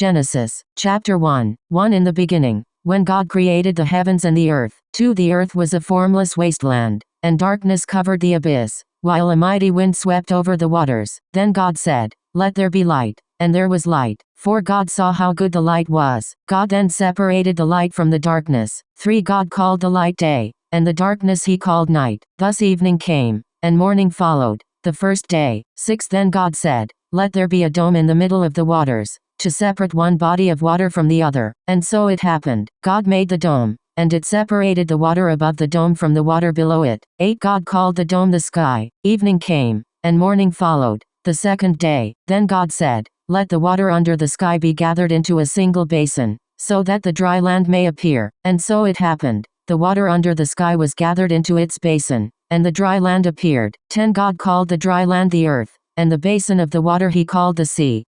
Genesis, chapter 1. 1 In the beginning, when God created the heavens and the earth. 2 The earth was a formless wasteland, and darkness covered the abyss, while a mighty wind swept over the waters. Then God said, "Let there be light," and there was light. 4 God saw how good the light was. God then separated the light from the darkness. 3 God called the light day, and the darkness he called night. Thus evening came, and morning followed, the first day. 6 Then God said, "Let there be a dome in the middle of the waters, to separate one body of water from the other." And so it happened. God made the dome, and it separated the water above the dome from the water below it. 8 God called the dome the sky. Evening came, and morning followed, the second day. Then God said, "Let the water under the sky be gathered into a single basin, so that the dry land may appear." And so it happened. The water under the sky was gathered into its basin, and the dry land appeared. 10 God called the dry land the earth, and the basin of the water he called the sea.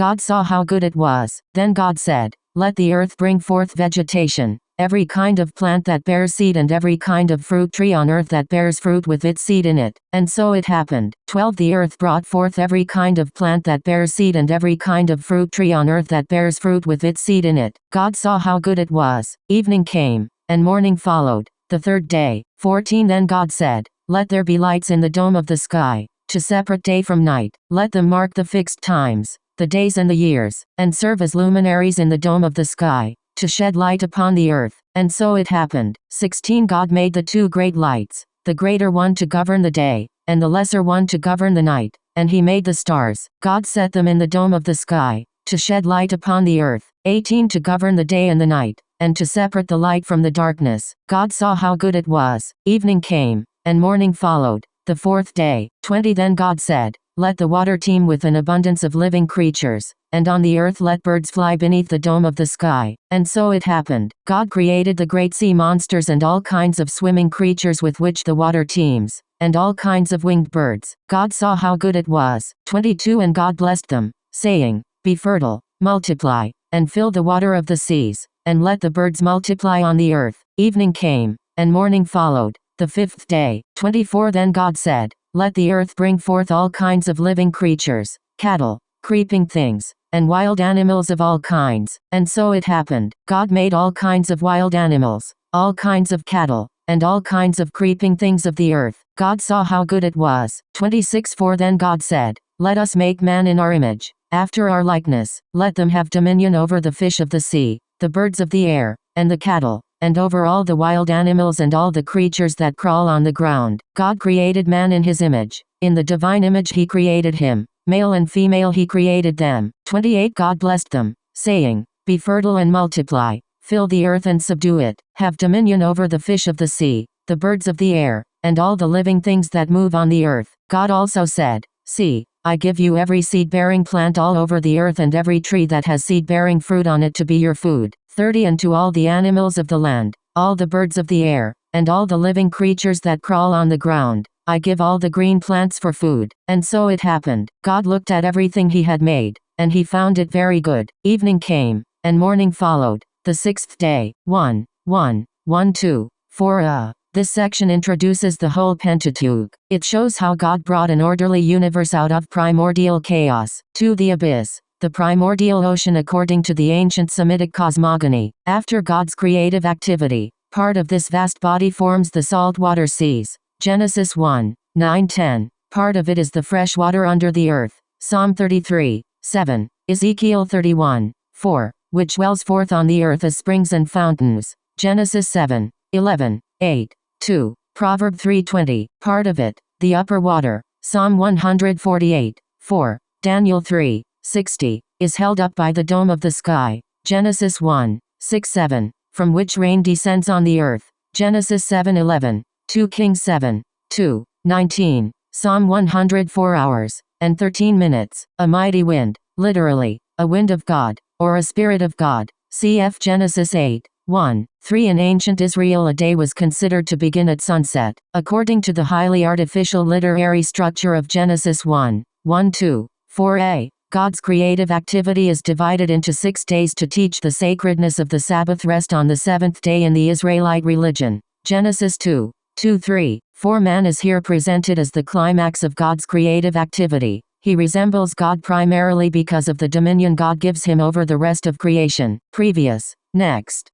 God saw how good it was. Then God said, "Let the earth bring forth vegetation, every kind of plant that bears seed and every kind of fruit tree on earth that bears fruit with its seed in it." And so it happened. 12 The earth brought forth every kind of plant that bears seed and every kind of fruit tree on earth that bears fruit with its seed in it. God saw how good it was. Evening came, and morning followed, the third day. 14 Then God said, "Let there be lights in the dome of the sky, to separate day from night. Let them mark the fixed times, the days and the years, and serve as luminaries in the dome of the sky, to shed light upon the earth." And so it happened. 16 God made the 2 great lights, the greater one to govern the day, and the lesser one to govern the night. And he made the stars. God set them in the dome of the sky, to shed light upon the earth. 18 To govern the day and the night, and to separate the light from the darkness. God saw how good it was. Evening came, and morning followed, the fourth day. 20 Then God said, "Let the water teem with an abundance of living creatures, and on the earth let birds fly beneath the dome of the sky." And so it happened. God created the great sea monsters and all kinds of swimming creatures with which the water teems, and all kinds of winged birds. God saw how good it was. 22 And God blessed them, saying, "Be fertile, multiply, and fill the water of the seas, and let the birds multiply on the earth." Evening came, and morning followed, the fifth day. 24 Then God said, "Let the earth bring forth all kinds of living creatures, cattle, creeping things, and wild animals of all kinds." And so it happened. God made all kinds of wild animals, all kinds of cattle, and all kinds of creeping things of the earth. God saw how good it was. 26 For then God said, "Let us make man in our image, after our likeness. Let them have dominion over the fish of the sea, the birds of the air, and the cattle, and over all the wild animals and all the creatures that crawl on the ground." God created man in his image. In the divine image he created him. Male and female he created them. 28 God blessed them, saying, "Be fertile and multiply, fill the earth and subdue it. Have dominion over the fish of the sea, the birds of the air, and all the living things that move on the earth." God also said, "See, I give you every seed-bearing plant all over the earth and every tree that has seed-bearing fruit on it to be your food." 30 And to all the animals of the land, all the birds of the air, and all the living creatures that crawl on the ground, I give all the green plants for food. And so it happened. God looked at everything he had made, and he found it very good. Evening came, and morning followed, the sixth day. 1, 1, 1, 2, 4. This section introduces the whole Pentateuch. It shows how God brought an orderly universe out of primordial chaos. 2 The abyss, the primordial ocean according to the ancient Semitic cosmogony. After God's creative activity, part of this vast body forms the saltwater seas. Genesis 1, 9, 10. Part of it is the fresh water under the earth. Psalm 33, 7. Ezekiel 31, 4. Which wells forth on the earth as springs and fountains. Genesis 7, 11, 8, 2. Proverb 3:20. Part of it, the upper water. Psalm 148, 4. Daniel 3, 60, is held up by the dome of the sky. Genesis 1, 6, 7, from which rain descends on the earth. Genesis 7, 11, 2 Kings 7, 2, 19, Psalm 104 hours, and 13 minutes, a mighty wind, literally, a wind of God, or a spirit of God. Cf. Genesis 8, 1, 3 In ancient Israel a day was considered to begin at sunset, according to the highly artificial literary structure of Genesis 1, 1, 2, 4a. God's creative activity is divided into 6 days to teach the sacredness of the Sabbath rest on the seventh day in the Israelite religion. Genesis 2, 2, 3, 4 Man is here presented as the climax of God's creative activity. He resembles God primarily because of the dominion God gives him over the rest of creation. Previous. Next.